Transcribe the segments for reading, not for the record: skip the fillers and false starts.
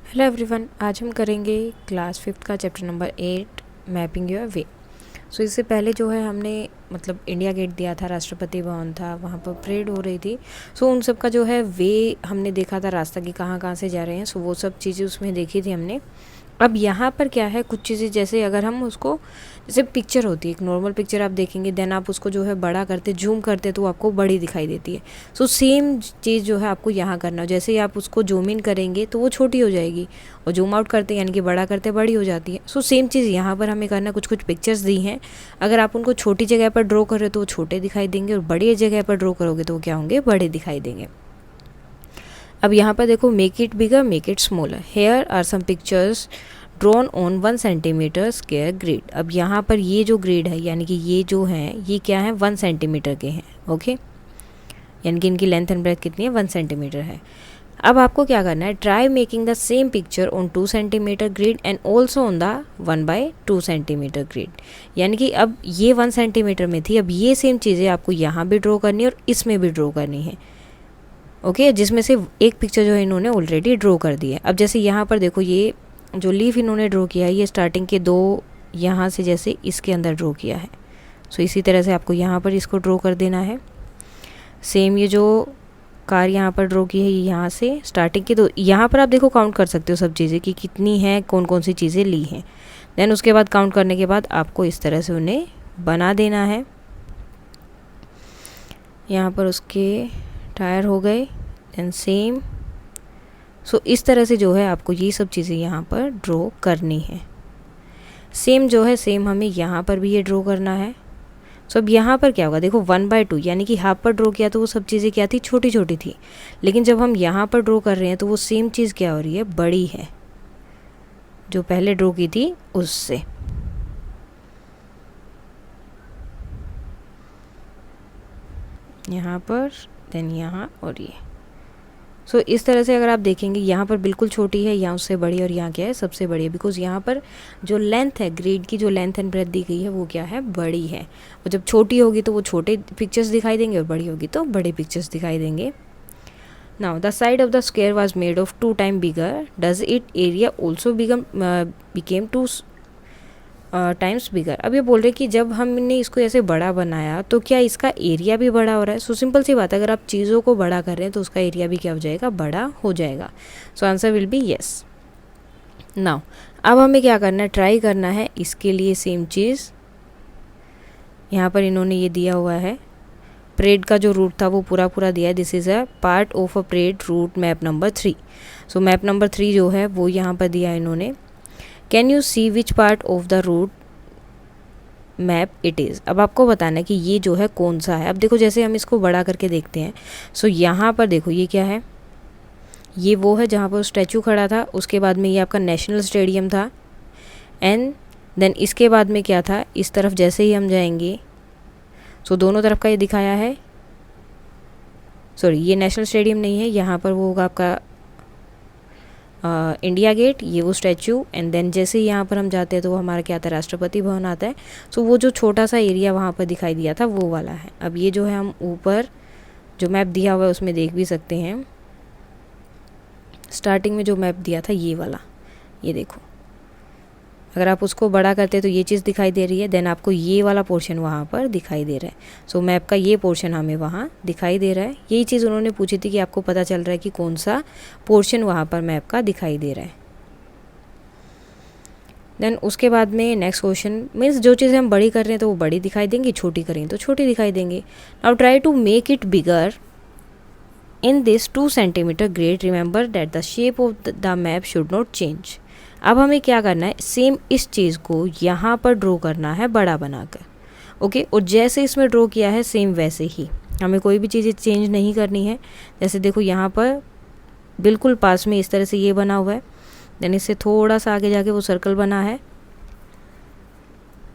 Hello everyone, आज हम करेंगे क्लास 5th का chapter number 8 mapping your way. So इससे पहले जो है हमने इंडिया गेट दिया था, राष्ट्रपति भवन था, वहाँ पर परेड हो रही थी। सो उन सब का जो है वे हमने देखा था, रास्ता की कहाँ कहाँ से जा रहे हैं। सो वो सब चीज़ें उसमें देखी थी हमने। अब यहाँ पर क्या है, कुछ चीज़ें जैसे अगर हम उसको, जैसे पिक्चर होती है, एक नॉर्मल पिक्चर आप देखेंगे, देन आप उसको जो है बड़ा करते, जूम करते तो आपको बड़ी दिखाई देती है। सो सेम चीज़ जो है आपको यहाँ करना हो, जैसे ही आप उसको जूम इन करेंगे तो वो छोटी हो जाएगी, और जूम आउट करते यानी कि बड़ा करते बड़ी हो जाती है। सो सेम चीज़ यहाँ पर हमें करना। कुछ कुछ पिक्चर्स दी हैं, अगर आप उनको छोटी जगह पर ड्रॉ कर रहे हो तो वो छोटे दिखाई देंगे, और बड़ी जगह पर ड्रॉ करोगे तो वो क्या होंगे, बड़े दिखाई देंगे। अब यहाँ पर देखो, make it bigger, make it smaller. Here are some pictures drawn on 1 centimetre square grid. अब यहाँ पर ये जो ग्रिड है, यानी कि ये जो है, ये क्या है, 1 सेंटीमीटर के हैं। ओके, यानी कि इनकी लेंथ एंड ब्रेथ कितनी है, 1 सेंटीमीटर है। अब आपको क्या करना है, try making the same picture on 2 centimetre grid and also on the 1/2 centimetre grid. यानी कि अब ये 1 सेंटीमीटर में थी, अब ये सेम चीज़ें आपको यहाँ भी ड्रॉ करनी है और इसमें भी ड्रॉ करनी है। ओके, जिसमें से एक पिक्चर जो है इन्होंने ऑलरेडी ड्रॉ कर दी है। अब जैसे यहाँ पर देखो, ये जो लीफ इन्होंने ड्रॉ किया है, ये स्टार्टिंग के 2 यहाँ से जैसे इसके अंदर ड्रॉ किया है। सो इसी तरह से आपको यहाँ पर इसको ड्रॉ कर देना है। सेम ये जो कार यहाँ पर ड्रॉ की है, ये यहाँ से स्टार्टिंग के 2, यहाँ पर आप देखो काउंट कर सकते हो सब चीज़ें कि कितनी हैं, कौन कौन सी चीज़ें ली हैं। देन उसके बाद काउंट करने के बाद आपको इस तरह से उन्हें बना देना है। यहाँ पर उसके टायर हो गए, देन सेम। सो इस तरह से जो है आपको ये सब चीज़ें यहाँ पर ड्रॉ करनी है। सेम जो है, सेम हमें यहाँ पर भी ये ड्रॉ करना है। सो अब यहाँ पर क्या होगा, देखो 1/2 यानी कि हाफ पर ड्रॉ किया तो वो सब चीज़ें क्या थी, छोटी छोटी थी। लेकिन जब हम यहाँ पर ड्रॉ कर रहे हैं तो वो सेम चीज़ क्या हो रही है, बड़ी है, जो पहले ड्रॉ की थी उससे। यहाँ पर, देन यहाँ, और ये। सो इस तरह से अगर आप देखेंगे, यहाँ पर बिल्कुल छोटी है, यहाँ उससे बड़ी, और यहाँ क्या है, सबसे बड़ी है। बिकॉज यहाँ पर जो लेंथ है, ग्रिड की जो लेंथ एंड ब्रेथ दी गई है, वो क्या है, बड़ी है। और जब छोटी होगी तो वो छोटे पिक्चर्स दिखाई देंगे, और बड़ी होगी तो बड़े पिक्चर्स दिखाई देंगे। Now the side of the square was made of 2 time bigger, does it area also became 2 times bigger. अब ये बोल रहे कि जब हमने इसको ऐसे बड़ा बनाया तो क्या इसका एरिया भी बड़ा हो रहा है। सो सिंपल सी बात है, अगर आप चीज़ों को बड़ा कर रहे हैं तो उसका एरिया भी क्या हो जाएगा, बड़ा हो जाएगा। सो answer will B yes. Now अब हमें क्या करना है, ट्राई करना है इसके लिए सेम चीज़। यहाँ पर इन्होंने ये दिया हुआ है, परेड का जो रूट था वो पूरा पूरा दिया है। This is a part of a parade route map number 3। So map number 3 जो है वो यहाँ पर दिया है इन्होंने। Can you see which part of the route map it is. अब आपको बताना है कि ये जो है कौन सा है। अब देखो, जैसे हम इसको बड़ा करके देखते हैं। सो यहाँ पर देखो, ये क्या है, ये वो है जहाँ पर स्टैचू खड़ा था। उसके बाद में ये आपका नेशनल स्टेडियम था, एंड देन इसके बाद में क्या था, इस तरफ जैसे ही हम जाएंगे, सो दोनों तरफ का ये दिखाया है। सॉरी, ये नेशनल स्टेडियम नहीं है, यहाँ पर वो होगा आपका इंडिया गेट, ये वो स्टैचू, एंड देन जैसे ही यहाँ पर हम जाते हैं तो वो हमारा क्या आता है, राष्ट्रपति भवन आता है। सो वो जो छोटा सा एरिया वहाँ पर दिखाई दिया था वो वाला है। अब ये जो है, हम ऊपर जो मैप दिया हुआ है उसमें देख भी सकते हैं। स्टार्टिंग में जो मैप दिया था ये वाला, ये देखो, अगर आप उसको बड़ा करते तो ये चीज़ दिखाई दे रही है, देन आपको ये वाला पोर्शन वहाँ पर दिखाई दे रहा है। सो मैप का ये पोर्शन हमें वहाँ दिखाई दे रहा है। यही चीज़ उन्होंने पूछी थी कि आपको पता चल रहा है कि कौन सा पोर्शन वहाँ पर मैप का दिखाई दे रहा है। देन उसके बाद में नेक्स्ट क्वेश्चन मीन्स जो चीज़ें हम बड़ी कर रहे हैं तो वो बड़ी दिखाई देंगी, छोटी करेंगे तो छोटी दिखाई देंगे। Now try to make it bigger in this 2 centimetre grid, remember that the shape of the map should not change. अब हमें क्या करना है, सेम इस चीज़ को यहाँ पर ड्रॉ करना है बड़ा बनाकर। ओके, और जैसे इसमें ड्रॉ किया है सेम वैसे ही, हमें कोई भी चीज़ें चेंज नहीं करनी है। जैसे देखो, यहाँ पर बिल्कुल पास में इस तरह से ये बना हुआ है, देन इससे थोड़ा सा आगे जाके वो सर्कल बना है,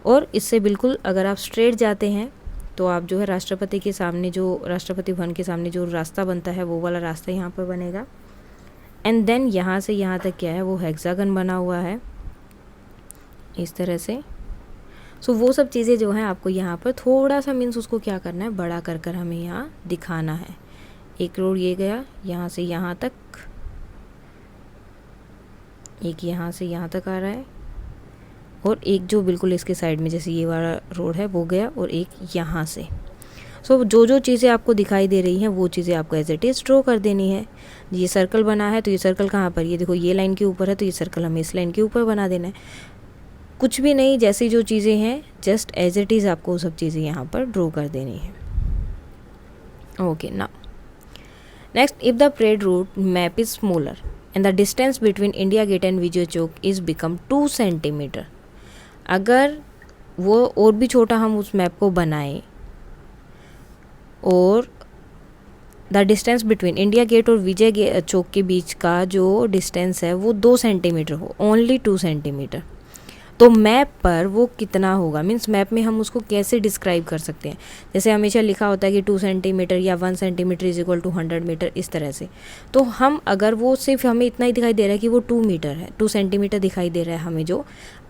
और इससे बिल्कुल अगर आप स्ट्रेट जाते हैं तो आप जो है राष्ट्रपति के सामने, जो राष्ट्रपति भवन के सामने जो रास्ता बनता है वो वाला रास्ता यहाँ पर बनेगा। एंड देन यहाँ से यहाँ तक क्या है, वो हेक्सागन बना हुआ है इस तरह से। सो वो सब चीज़ें जो हैं आपको यहाँ पर थोड़ा सा मीन्स उसको क्या करना है, बड़ा कर कर हमें यहाँ दिखाना है। एक रोड ये गया यहाँ से यहाँ तक, एक यहाँ से यहाँ तक आ रहा है, और एक जो बिल्कुल इसके साइड में जैसे ये वाला रोड है वो गया, और एक यहाँ से। सो जो जो चीज़ें आपको दिखाई दे रही हैं वो चीज़ें आपको एज इट इज़ ड्रॉ कर देनी है। ये सर्कल बना है तो ये सर्कल कहाँ पर, ये देखो ये लाइन के ऊपर है, तो ये सर्कल हमें इस लाइन के ऊपर बना देना है। कुछ भी नहीं, जैसी जो चीज़ें हैं जस्ट एज इट इज़ आपको सब चीज़ें यहाँ पर ड्रॉ कर देनी है। Okay, now next, if the parade route map is smaller and the distance between India Gate and Vijay Chowk is become 2 centimetre. अगर वो और भी छोटा हम उस मैप को बनाएं और the distance between India Gate और विजय चौक के बीच का जो डिस्टेंस है वो 2 सेंटीमीटर हो, ओनली 2 सेंटीमीटर, तो मैप पर वो कितना होगा, मीन्स मैप में हम उसको कैसे डिस्क्राइब कर सकते हैं। जैसे हमेशा लिखा होता है कि 2 सेंटीमीटर या 1 centimetre is equal to 100 metre, इस तरह से। तो हम अगर वो सिर्फ हमें इतना ही दिखाई दे रहा है कि वो 2 मीटर है, 2 सेंटीमीटर दिखाई दे रहा है हमें, जो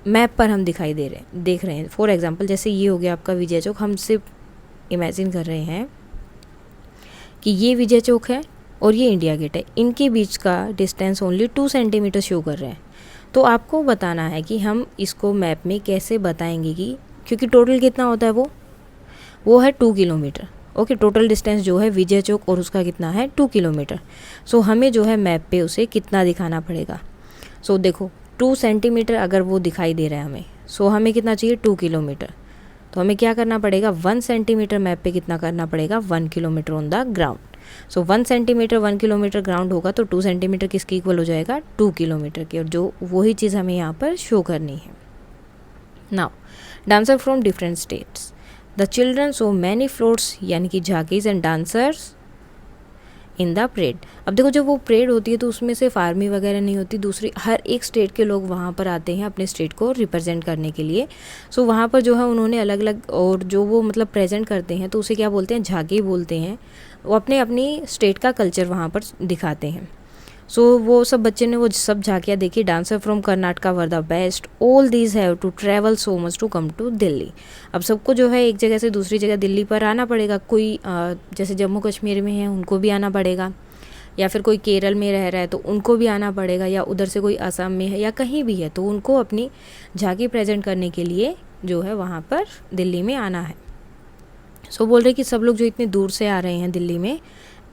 मैप पर हम देख रहे हैं। फॉर एग्जाम्पल जैसे ये हो गया आपका विजय चौक, हम सिर्फ इमेजिन कर रहे हैं कि ये विजय चौक है और ये इंडिया गेट है, इनके बीच का डिस्टेंस ओनली 2 सेंटीमीटर शो कर रहे हैं। तो आपको बताना है कि हम इसको मैप में कैसे बताएंगे, कि क्योंकि टोटल कितना होता है वो है 2 किलोमीटर। ओके, टोटल डिस्टेंस जो है विजय चौक और उसका कितना है 2 किलोमीटर। सो हमें जो है मैप पे उसे कितना दिखाना पड़ेगा। सो देखो 2 सेंटीमीटर अगर वो दिखाई दे रहा है हमें, सो हमें कितना चाहिए 2 किलोमीटर। तो हमें क्या करना पड़ेगा, 1 सेंटीमीटर मैप पे कितना करना पड़ेगा, 1 kilometre on the ground. So 1 centimetre 1 kilometre ground होगा तो 2 सेंटीमीटर किसके इक्वल हो जाएगा, 2 किलोमीटर की, और जो वही चीज़ हमें यहाँ पर शो करनी है। Now dancer from different states, the children so many floats, यानी कि झांकीज and dancers in the parade. अब देखो जब वो परेड होती है तो उसमें सिर्फ आर्मी वगैरह नहीं होती, दूसरी हर एक स्टेट के लोग वहाँ पर आते हैं अपने स्टेट को रिप्रेजेंट करने के लिए। सो वहाँ पर जो है उन्होंने अलग अलग, और जो वो मतलब प्रेजेंट करते हैं तो उसे क्या बोलते हैं, झांकी बोलते हैं। वो अपनी स्टेट का कल्चर वहाँ पर दिखाते हैं। सो वो सब बच्चे ने वो सब झांकियाँ देखी। Dancer from Karnataka were the best, all these have to travel so much to come to Delhi. अब सबको जो है एक जगह से दूसरी जगह दिल्ली पर आना पड़ेगा। कोई जैसे जम्मू कश्मीर में है उनको भी आना पड़ेगा, या फिर कोई केरल में रह रहा है तो उनको भी आना पड़ेगा, या उधर से कोई असम में है या कहीं भी है तो उनको अपनी झांकी प्रेजेंट करने के लिए जो है वहाँ पर दिल्ली में आना है। सो बोल रहे कि सब लोग जो इतने दूर से आ रहे हैं दिल्ली में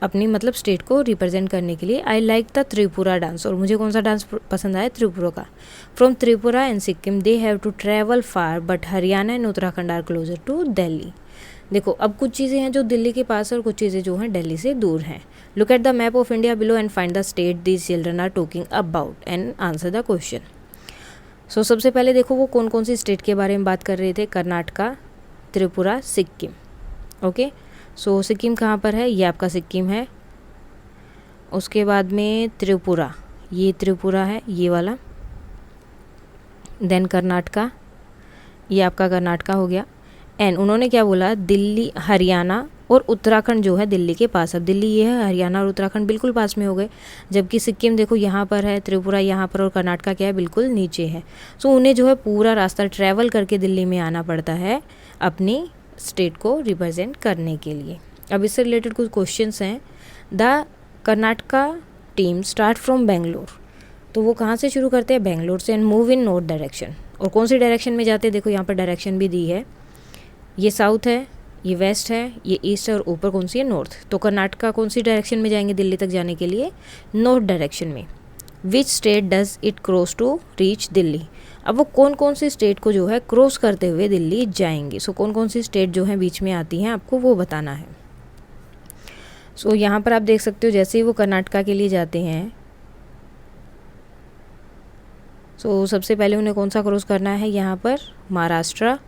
अपनी मतलब स्टेट को रिप्रेजेंट करने के लिए। I like the Tripura dance, और मुझे कौन सा डांस पसंद आया, त्रिपुरा का। From Tripura and Sikkim they have to travel far, but Haryana and Uttarakhand are closer to Delhi. देखो अब कुछ चीज़ें हैं जो दिल्ली के पास है और कुछ चीज़ें जो हैं दिल्ली से दूर हैं। Look at the map of India below and find the state these children are talking about and answer the question. So सबसे पहले देखो वो कौन कौन सी स्टेट के बारे में बात कर रहे थे, कर्नाटका, त्रिपुरा, सिक्किम। ओके, सो सिक्किम कहाँ पर है, ये आपका सिक्किम है। उसके बाद में त्रिपुरा, ये त्रिपुरा है ये वाला। देन कर्नाटका, ये आपका कर्नाटका हो गया। एंड उन्होंने क्या बोला, दिल्ली, हरियाणा और उत्तराखंड जो है दिल्ली के पास। अब दिल्ली ये है, हरियाणा और उत्तराखंड बिल्कुल पास में हो गए, जबकि सिक्किम देखो यहाँ पर है, त्रिपुरा यहाँ पर, और कर्नाटका क्या है, बिल्कुल नीचे है। सो उन्हें जो है पूरा रास्ता ट्रैवल करके दिल्ली में आना पड़ता है अपनी स्टेट को रिप्रेजेंट करने के लिए। अब इससे रिलेटेड कुछ क्वेश्चंस हैं। The Karnataka team start from Bangalore, तो वो कहाँ से शुरू करते हैं, बेंगलोर से, and move in north direction. और कौन सी डायरेक्शन में जाते हैं, देखो यहाँ पर डायरेक्शन भी दी है, ये साउथ है, ये वेस्ट है, ये ईस्ट है, और ऊपर कौन सी है, नॉर्थ। तो कर्नाटका कौन सी डायरेक्शन में जाएंगे दिल्ली तक जाने के लिए, नॉर्थ डायरेक्शन में। Which state does it cross to reach Delhi. अब वो कौन कौन सी स्टेट को जो है क्रॉस करते हुए दिल्ली जाएंगे। सो कौन कौन सी स्टेट जो है बीच में आती हैं आपको वो बताना है। सो यहाँ पर आप देख सकते हो जैसे ही वो कर्नाटका के लिए जाते हैं, सो सबसे पहले उन्हें कौन सा क्रॉस करना है, यहाँ पर Maharashtra,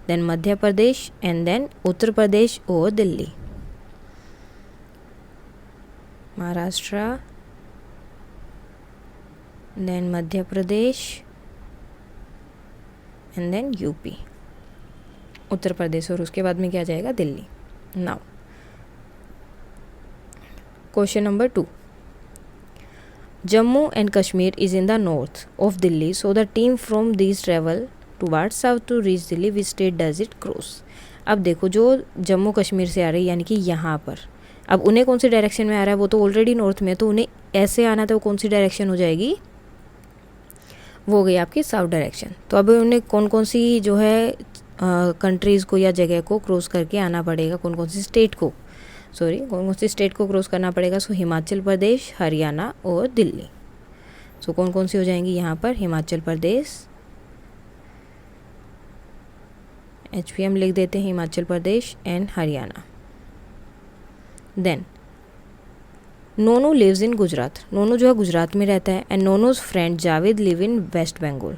then Madhya Pradesh, and then Uttar Pradesh और Delhi. Maharashtra, then Madhya Pradesh, and then UP, Uttar Pradesh, और उसके बाद में क्या जाएगा, Delhi. Now question number 2, Jammu and Kashmir is in the north of Delhi, so the team from these travel towards south to reach Delhi, which state does it cross. अब देखो जो जम्मू कश्मीर से आ रही है यानी कि यहाँ पर, अब उन्हें कौन सी डायरेक्शन में आ रहा है, वो तो ऑलरेडी नॉर्थ में, तो उन्हें ऐसे आना था, वो कौन सी डायरेक्शन हो जाएगी, वो हो गई आपकी साउथ डायरेक्शन। तो अब उन्हें कौन कौन सी जो है कंट्रीज़ को या जगह को क्रॉस करके आना पड़ेगा, कौन कौन सी स्टेट को क्रॉस करना पड़ेगा। सो हिमाचल प्रदेश, हरियाणा और दिल्ली। सो कौन कौन सी हो जाएंगी यहाँ पर, हिमाचल प्रदेश, HPM लिख देते हैं, Himachal Pradesh and Haryana. Then Nonu lives in Gujarat, Nonu जो है गुजरात में रहता है, and Nonu's friend Javed live in West Bengal.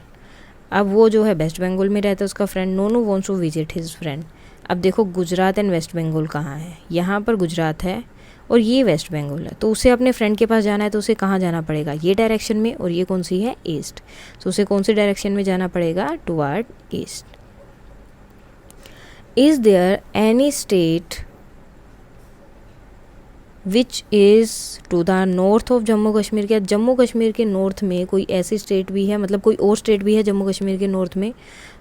अब वो जो है वेस्ट बंगाल में रहता है, उसका friend, Nonu wants to visit his friend. अब देखो गुजरात एंड वेस्ट बंगाल कहाँ है, यहाँ पर गुजरात है और ये वेस्ट बंगाल है, तो उसे अपने फ्रेंड के पास जाना है, तो उसे कहाँ जाना पड़ेगा, ये डायरेक्शन में, और ये कौन सी है, ईस्ट। तो उसे कौन सी डायरेक्शन में जाना पड़ेगा, toward east. Is there any state which is to the north of Jammu Kashmir, क्या जम्मू कश्मीर के नॉर्थ में कोई ऐसी स्टेट भी है, मतलब कोई और स्टेट भी है जम्मू कश्मीर के नॉर्थ में।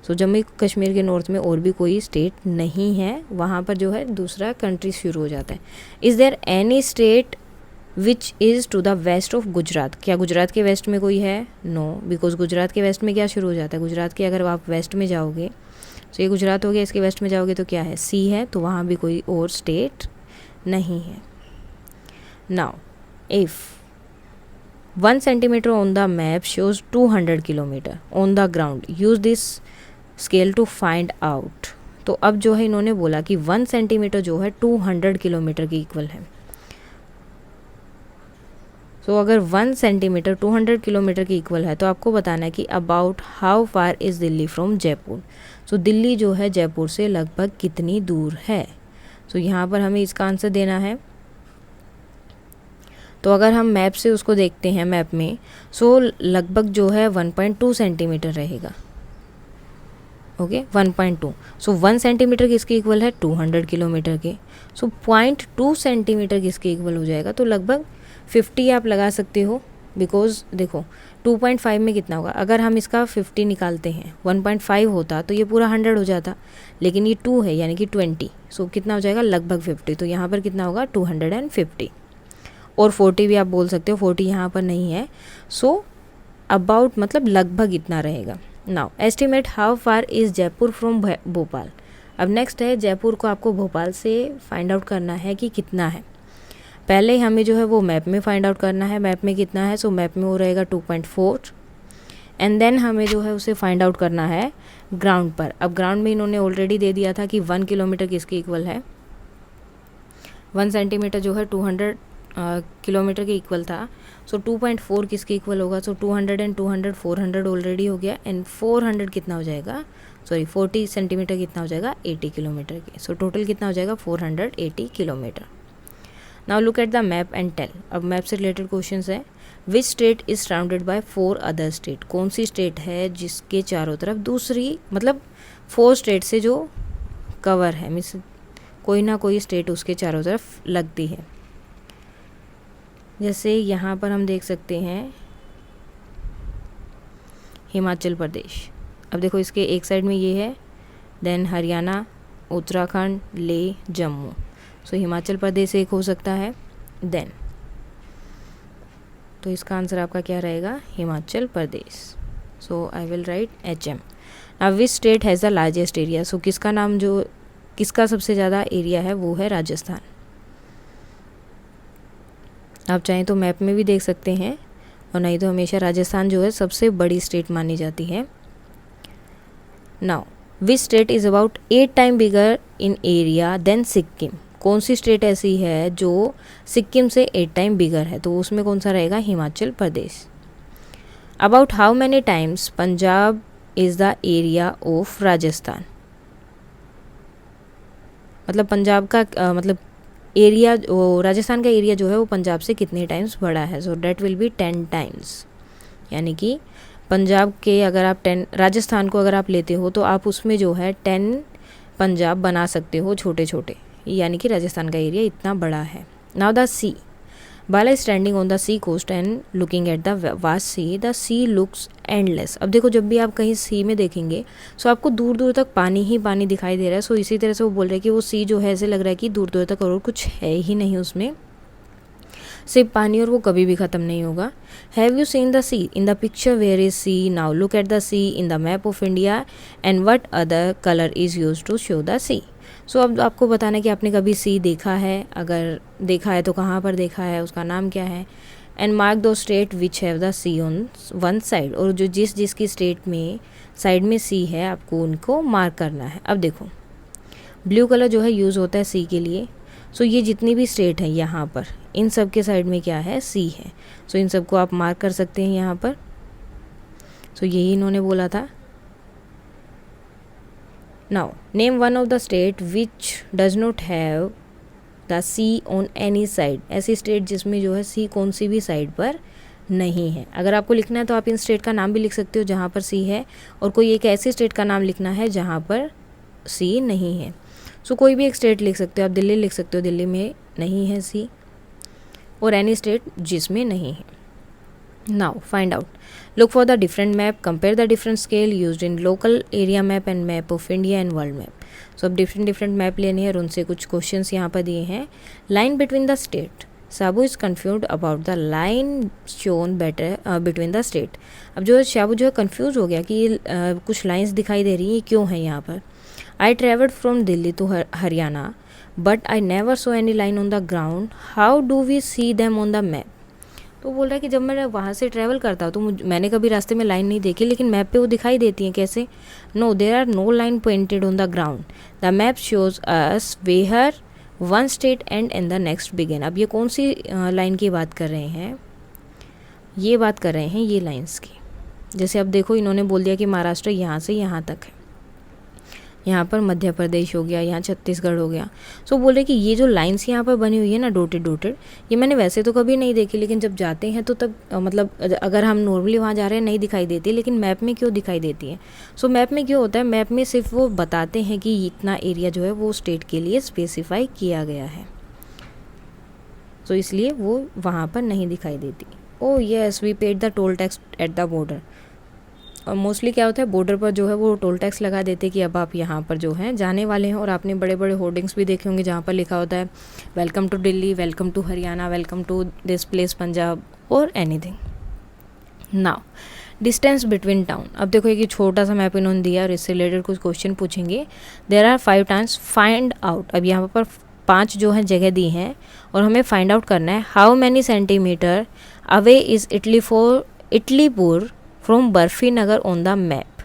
सो जम्मू कश्मीर के नॉर्थ में और भी कोई स्टेट नहीं है, वहाँ पर जो है दूसरा कंट्री शुरू हो जाता है। Is there any state which is to the west of Gujarat, क्या गुजरात के वेस्ट में कोई है, नो, बिकॉज गुजरात के वेस्ट में क्या शुरू हो जाता है, गुजरात के अगर आप वेस्ट में जाओगे, तो ये गुजरात हो गया, इसके वेस्ट में जाओगे तो क्या है, सी है, तो वहाँ भी कोई और स्टेट नहीं है। Now, if 1 centimeter on the map shows 200 kilometer on the ground, use this scale to find out। तो अब जो है इन्होंने बोला कि 1 सेंटीमीटर जो है 200 किलोमीटर के इक्वल है। तो अगर 1 सेंटीमीटर 200 किलोमीटर के इक्वल है, तो आपको बताना है कि about how far is Delhi from Jaipur. So Delhi जो है जयपुर से लगभग कितनी दूर है। तो यहाँ पर हमें इसका आंसर देना है। तो अगर हम मैप से उसको देखते हैं, मैप में, सो लगभग जो है 1.2 सेंटीमीटर रहेगा। ओके, 1.2। सो 1 सेंटीमीटर किसके इक्वल है, 200 किलोमीटर के। सो 0.2 सेंटीमीटर किसके इक्वल हो जाएगा, तो लगभग 50 आप लगा सकते हो, बिकॉज देखो 2.5 में कितना होगा, अगर हम इसका 50 निकालते हैं, 1.5 होता तो ये पूरा 100 हो जाता, लेकिन ये 2 है यानी कि 20। सो कितना हो जाएगा, लगभग 50। तो यहाँ पर कितना होगा, 250। और 40 भी आप बोल सकते हो, 40 यहाँ पर नहीं है। सो अबाउट मतलब लगभग इतना रहेगा। Now estimate how far is Jaipur from Bhopal. अब नेक्स्ट है, जयपुर को आपको भोपाल से फाइंड आउट करना है कि कितना है। पहले हमें जो है वो मैप में फाइंड आउट करना है, मैप में कितना है। सो मैप में वो रहेगा 2.4, एंड देन हमें जो है उसे फाइंड आउट करना है ग्राउंड पर। अब ग्राउंड में इन्होंने ऑलरेडी दे दिया था कि 1 किलोमीटर किसके इक्वल है, 1 सेंटीमीटर जो है 200 किलोमीटर के इक्वल था। सो 2.4 किसके इक्वल होगा, सो 200 एंड 200 400 ऑलरेडी हो गया, एंड 400 कितना हो जाएगा, सॉरी 40 सेंटीमीटर कितना हो जाएगा, 80 किलोमीटर के। सो टोटल कितना हो जाएगा, 480 kilometre. Now look at the map and tell. अब मैप से रिलेटेड क्वेश्चन है, which state is surrounded by 4 other state, कौन सी स्टेट है जिसके चारों तरफ दूसरी मतलब 4 स्टेट से जो कवर है, मीन्स कोई ना कोई स्टेट उसके चारों तरफ लगती है। जैसे यहाँ पर हम देख सकते हैं हिमाचल प्रदेश। अब देखो इसके एक साइड में ये है, देन हरियाणा, उत्तराखंड, लेह, जम्मू। सो हिमाचल प्रदेश एक हो सकता है, देन तो इसका आंसर आपका क्या रहेगा, Himachal Pradesh. So I will write HM। Now which state has the largest area. So किसका सबसे ज़्यादा एरिया है, वो है राजस्थान। आप चाहें तो मैप में भी देख सकते हैं, और नहीं तो हमेशा राजस्थान जो है सबसे बड़ी स्टेट मानी जाती है। Now which state is about 8 time bigger in area than Sikkim. कौन सी स्टेट ऐसी है जो सिक्किम से 8 टाइम बिगर है, तो उसमें कौन सा रहेगा, Himachal Pradesh. About how many times Punjab is the area of Rajasthan. मतलब पंजाब का मतलब एरिया, राजस्थान का एरिया जो है वो पंजाब से कितने टाइम्स बड़ा है। सो डैट विल बी 10 टाइम्स, यानी कि पंजाब के अगर आप 10 राजस्थान को अगर आप लेते हो, तो आप उसमें जो है 10 पंजाब बना सकते हो छोटे छोटे, यानी कि राजस्थान का एरिया इतना बड़ा है। Now the sea, Bala standing on the sea coast and looking at the vast sea, the sea looks endless. अब देखो जब भी आप कहीं सी में देखेंगे, सो आपको दूर दूर तक पानी ही पानी दिखाई दे रहा है। सो इसी तरह से वो बोल रहे हैं कि वो सी जो है ऐसे लग रहा है कि दूर दूर तक और कुछ है ही नहीं उसमें, सिर्फ पानी और वो कभी भी ख़त्म नहीं होगा। Have you seen the sea in the picture, where is sea, now look at the sea in the map of India and what other colour is use to show the sea. So अब आपको बताना है कि आपने कभी सी देखा है, अगर देखा है तो कहाँ पर देखा है, उसका नाम क्या है। And mark two state which have the sea on one side, और जो जिसकी स्टेट में साइड में सी है आपको उनको मार्क करना है। अब देखो ब्लू कलर जो है यूज़ होता है सी के लिए। सो ये जितनी भी स्टेट है यहाँ पर इन सब के साइड में क्या है, सी है। सो इन सबको आप मार्क कर सकते हैं यहाँ पर। सो यही इन्होंने बोला था। Now name one of the state which does not have the sea on any side. ऐसी स्टेट जिसमें जो है सी कौन सी भी साइड पर नहीं है। अगर आपको लिखना है तो आप इन स्टेट का नाम भी लिख सकते हो जहाँ पर सी है, और कोई एक ऐसी स्टेट का नाम लिखना है जहाँ पर सी नहीं है। सो कोई भी एक स्टेट लिख सकते हो आप, दिल्ली लिख सकते हो, दिल्ली में नहीं है सी, और एनी स्टेट जिसमें नहीं है। Now find out, look for the different map, compare the different scale used in local area map and map of India and world map. So अब डिफरेंट मैप लेने हैं और उनसे कुछ क्वेश्चंस यहाँ पर दिए हैं। Line between the state, Sabu is confuse about the line shown better between the state. अब जो है शाबू जो है कन्फ्यूज हो गया कि ये कुछ लाइन्स दिखाई दे रही हैं, क्यों है यहाँ पर। I travelled from Delhi to Haryana but I never saw any line on the ground, how do we see them on the map. तो बोल रहा है कि जब मैं वहाँ से ट्रैवल करता हूँ तो मैंने कभी रास्ते में लाइन नहीं देखी, लेकिन मैप पे वो दिखाई देती हैं। कैसे? No there are no line painted on the ground, the map shows us where one state and the next begin. अब ये कौन सी लाइन की बात कर रहे हैं? ये बात कर रहे हैं ये लाइन्स की। जैसे अब देखो इन्होंने बोल दिया कि महाराष्ट्र यहाँ से यहाँ तक है, यहाँ पर मध्य प्रदेश हो गया, यहाँ छत्तीसगढ़ हो गया। सो बोल रहे कि ये जो लाइंस यहाँ पर बनी हुई है ना डॉटेड, ये मैंने वैसे तो कभी नहीं देखी, लेकिन जब जाते हैं तो तब मतलब अगर हम नॉर्मली वहाँ जा रहे हैं नहीं दिखाई देती, लेकिन मैप में क्यों दिखाई देती है। सो मैप में क्यों होता है, मैप में सिर्फ वो बताते हैं कि इतना एरिया जो है वो स्टेट के लिए स्पेसिफाई किया गया है, सो इसलिए वो वहाँ पर नहीं दिखाई देती। Oh yes, we paid the toll tax at the border. और मोस्टली क्या होता है बॉर्डर पर जो है वो टोल टैक्स लगा देते कि अब आप यहाँ पर जो है जाने वाले हैं। और आपने बड़े बड़े होर्डिंग्स भी देखे होंगे जहाँ पर लिखा होता है welcome to Delhi, welcome to Haryana, welcome to this place Punjab और anything. Now distance between town. अब देखो एक छोटा सा मैप इन्होंने दिया और इससे रिलेटेड कुछ क्वेश्चन पूछेंगे। There are 5 times, find out. अब यहाँ पर 5 जो है जगह दी हैं और हमें फाइंड आउट करना है how many centimetre away is Italipur from Barfi Nagar on the map.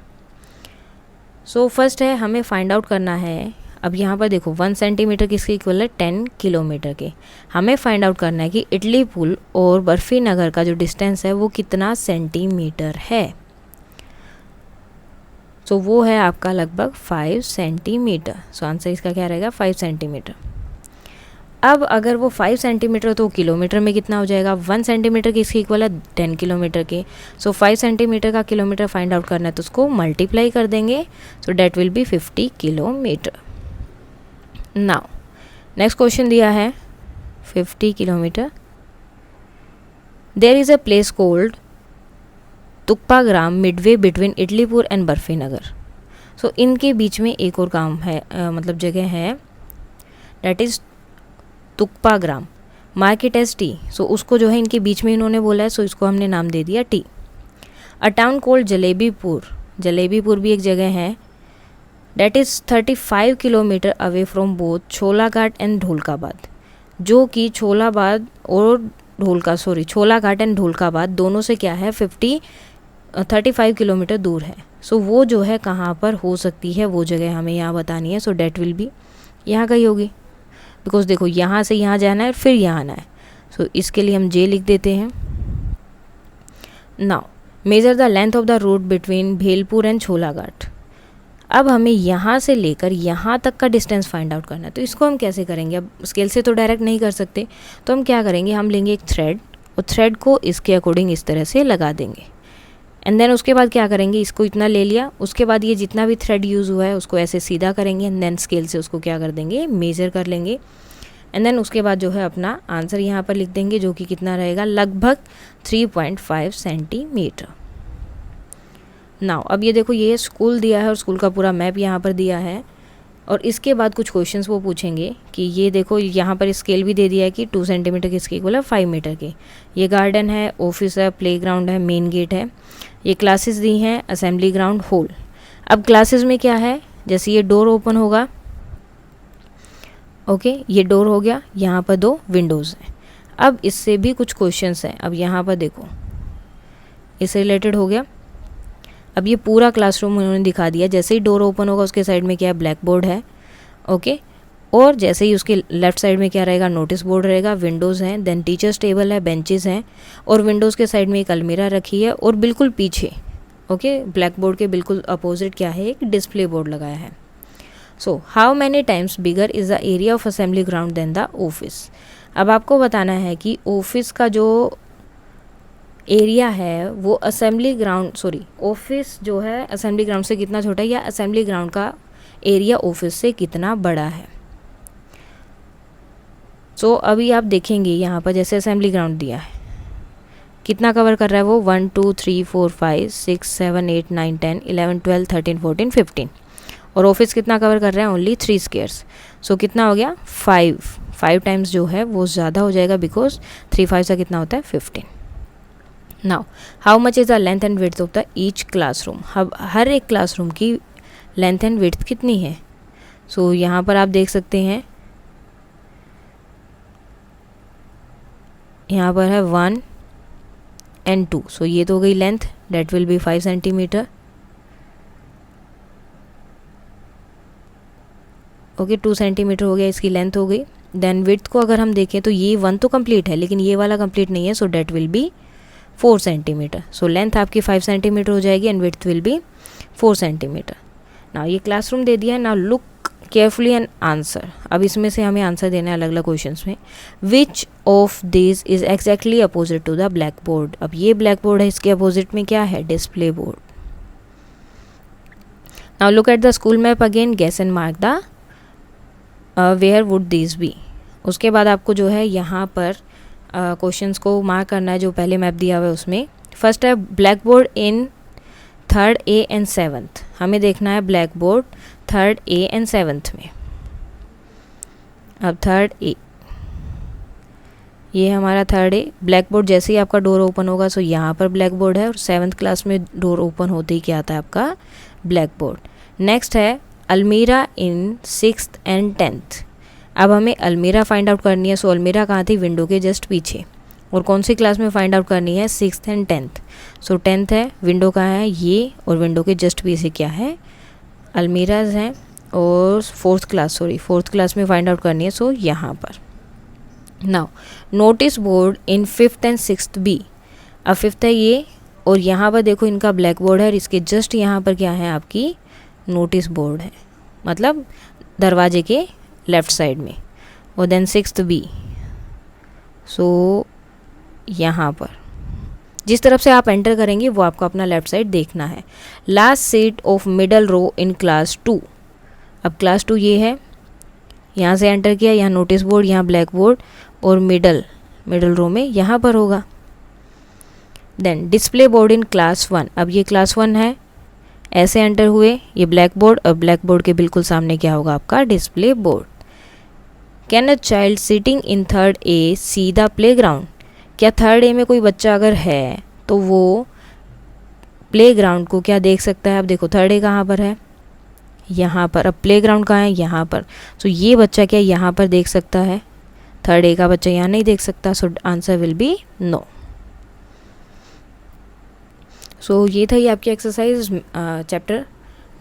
So first है हमें फाइंड आउट करना है। अब यहाँ पर देखो 1 सेंटीमीटर किसके इक्वल है, 10 किलोमीटर के। हमें फाइंड आउट करना है कि इटली पुल और बर्फी नगर का जो डिस्टेंस है वो कितना सेंटीमीटर है। सो वो है आपका लगभग 5 सेंटीमीटर। सो आंसर इसका क्या रहेगा, 5 सेंटीमीटर। अब अगर वो 5 सेंटीमीटर तो किलोमीटर में कितना हो जाएगा, 1 सेंटीमीटर किसके इक्वल है, 10 किलोमीटर के। सो 5 सेंटीमीटर का किलोमीटर फाइंड आउट करना है तो उसको मल्टीप्लाई कर देंगे, so that will be 50 kilometre. Now next question दिया है 50 kilometre. There is a place called Tukpa Gram midway between Italipur and Barfi Nagar. So इनके बीच में एक और गांव है, मतलब जगह है, that is Tukpa Gram, marked as T. So उसको जो है इनके बीच में इन्होंने बोला है, सो इसको हमने नाम दे दिया T. A town called Jalebipur, Jalebipur भी एक जगह है, that is 35 kilometre away from both Cholaghat and Dholkabad, जो कि छोलाघाट एंड ढोलकाबाद दोनों से क्या है 35 किलोमीटर दूर है। सो वो जो है कहाँ पर हो सकती है वो जगह हमें यहाँ बतानी है। सो डैट विल बी यहाँ कहीं होगी, बिकॉज देखो यहाँ से यहाँ जाना है फिर यहाँ आना है। सो इसके लिए हम जे लिख देते हैं। Now measure the length of the road between Bhelpur and Cholaghat. अब हमें यहाँ से लेकर यहाँ तक का डिस्टेंस फाइंड आउट करना है, तो इसको हम कैसे करेंगे। अब स्केल से तो डायरेक्ट नहीं कर सकते, तो हम क्या करेंगे, हम लेंगे एक थ्रेड और थ्रेड को इसके अकॉर्डिंग इस तरह से लगा देंगे। एंड देन उसके बाद क्या करेंगे, इसको इतना ले लिया, उसके बाद ये जितना भी थ्रेड यूज़ हुआ है उसको ऐसे सीधा करेंगे एंड देन स्केल से उसको क्या कर देंगे, मेज़र कर लेंगे। एंड देन उसके बाद जो है अपना आंसर यहाँ पर लिख देंगे, जो कि कितना रहेगा, लगभग 3.5 सेंटीमीटर। नाउ अब ये देखो ये स्कूल दिया है और स्कूल का पूरा मैप यहाँ पर दिया है। और इसके बाद कुछ क्वेश्चंस वो पूछेंगे कि ये देखो यहाँ पर स्केल भी दे दिया है कि 2 सेंटीमीटर की इसके इक्वल है 5 मीटर के। ये गार्डन है, ऑफिस है, प्लेग्राउंड है, मेन गेट है। ये क्लासेस दी हैं, असेंबली ग्राउंड, हॉल। अब क्लासेस में क्या है, जैसे ये डोर ओपन होगा, ओके, ये डोर हो गया, यहाँ पर 2 विंडोज़ हैं। अब इससे भी कुछ क्वेश्चंस हैं। अब यहाँ पर देखो, इससे रिलेटेड हो गया। अब ये पूरा क्लासरूम उन्होंने दिखा दिया। जैसे ही डोर ओपन होगा उसके साइड में क्या है, ब्लैक बोर्ड है, ओके। और जैसे ही उसके लेफ्ट साइड में क्या रहेगा, नोटिस बोर्ड रहेगा, विंडोज़ हैं, देन टीचर्स टेबल है, बेंचेस हैं, और विंडोज़ के साइड में एक अलमीरा रखी है, और बिल्कुल पीछे, ओके, ब्लैक बोर्ड के बिल्कुल अपोजिट क्या है, एक डिस्प्ले बोर्ड लगाया है। So how many times bigger is the area of assembly ground than the office. अब आपको बताना है कि ऑफिस का जो एरिया है वो असेंबली ग्राउंड, सॉरी, ऑफिस जो है असेंबली ग्राउंड से कितना छोटा है, या असेंबली ग्राउंड का एरिया ऑफिस से कितना बड़ा है। सो अभी आप देखेंगे यहाँ पर जैसे असेंबली ग्राउंड दिया है, कितना कवर कर रहा है वो, 1 2 3 4 5 6 7 8 9 10 11 12 13 14 15, और ऑफिस कितना कवर कर रहा है, ओनली 3 स्क्वेयर्स। सो कितना हो गया, 5 टाइम्स जो है वो ज़्यादा हो जाएगा, बिकॉज 3 5 का कितना होता है, 15। Now how much is the length and width of the each classroom. अब हर एक क्लासरूम की लेंथ एंड विड्थ कितनी है। सो यहाँ पर आप देख सकते हैं, यहाँ पर है 1 and 2। सो ये तो हो गई length, that will be 5 centimetre, okay, 2 centimetre हो गया, इसकी लेंथ हो गई। देन विड्थ को अगर हम देखें तो ये 1 तो कंप्लीट है, लेकिन ये वाला कंप्लीट नहीं है, so that will be 4 centimetre. So length आपकी 5 सेंटीमीटर हो जाएगी and width will be 4 centimetre. Now ये क्लासरूम दे दिया है। Now look carefully and answer. अब इसमें से हमें आंसर देना है अलग अलग क्वेश्चंस में। Which of this is exactly opposite to the black board. अब ये ब्लैक बोर्ड है, इसके अपोजिट में क्या है, display board. Now look at the school map again, guess and mark the where would this be. उसके बाद आपको जो है यहाँ पर क्वेश्चंस को मार्क करना है जो पहले मैप दिया हुआ है उसमें। फर्स्ट है black board in 3rd A and 7th। हमें देखना है black board 3rd A and 7th में। अब 3rd A, ये हमारा 3rd A। ब्लैक बोर्ड जैसे ही आपका डोर ओपन होगा सो यहाँ पर ब्लैक बोर्ड है, और 7th क्लास में डोर ओपन होते ही क्या आता है आपका, ब्लैक बोर्ड। नेक्स्ट है अलमीरा इन 6th एंड 10th। अब हमें अलमीरा फाइंड आउट करनी है। सो अलमीरा कहाँ थी, विंडो के जस्ट पीछे। और कौन सी क्लास में फाइंड आउट करनी है, 6th and 10th। So 10th है, विंडो कहाँ है, ये, और विंडो के जस्ट पीछे क्या है, अलमीराज हैं। और 4th क्लास में फाइंड आउट करनी है, सो यहाँ पर। Now notice board in 5th and 6th B। अब 5th है ये, और यहाँ पर देखो इनका ब्लैक बोर्ड है, और इसके जस्ट यहाँ पर क्या है, आपकी नोटिस बोर्ड है, मतलब दरवाजे के लेफ़्ट साइड में। और देन 6th B। सो यहाँ पर जिस तरफ से आप एंटर करेंगे वो आपको अपना लेफ़्ट साइड देखना है। Last seat of middle row in class 2। अब क्लास 2 ये है, यहाँ से एंटर किया, यहाँ नोटिस बोर्ड, यहाँ ब्लैक बोर्ड, और मिडल रो में यहाँ पर होगा। Then display board in class 1। अब ये क्लास 1 है, ऐसे एंटर हुए, ये ब्लैक बोर्ड, और ब्लैक बोर्ड के बिल्कुल सामने क्या होगा, आपका display board. Can a child sitting in 3rd A see the playground. क्या 3rd A में कोई बच्चा अगर है तो वो प्लेग्राउंड को क्या देख सकता है। अब देखो 3rd A कहाँ पर है, यहाँ पर। अब प्लेग्राउंड कहाँ है, यहाँ पर। सो ये बच्चा क्या यहाँ पर देख सकता है, 3rd A का बच्चा यहाँ नहीं देख सकता। So answer will be no. So ये था ये आपकी exercise chapter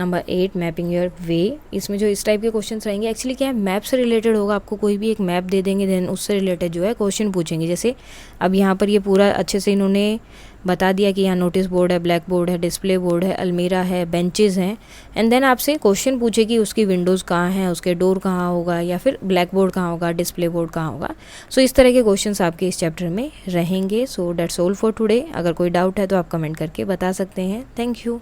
number 8 mapping your way. इसमें जो इस टाइप के क्वेश्चंस रहेंगे, एक्चुअली क्या है, मैप से रिलेटेड होगा। आपको कोई भी एक मैप दे देंगे, देन उससे रिलेटेड जो है क्वेश्चन पूछेंगे। जैसे अब यहाँ पर ये पूरा अच्छे से इन्होंने बता दिया कि यहाँ नोटिस बोर्ड है, ब्लैक बोर्ड है, डिस्प्ले बोर्ड है, अलमीरा है, बेंचेस हैं, एंड देन आपसे क्वेश्चन पूछे कि उसकी विंडोज़ कहाँ हैं, उसके डोर कहाँ होगा, या फिर ब्लैक बोर्ड कहाँ होगा, डिस्प्ले बोर्ड कहाँ होगा। सो इस तरह के क्वेश्चंस आपके इस चैप्टर में रहेंगे। So that's all for today. अगर कोई डाउट है तो आप कमेंट करके बता सकते हैं। Thank you.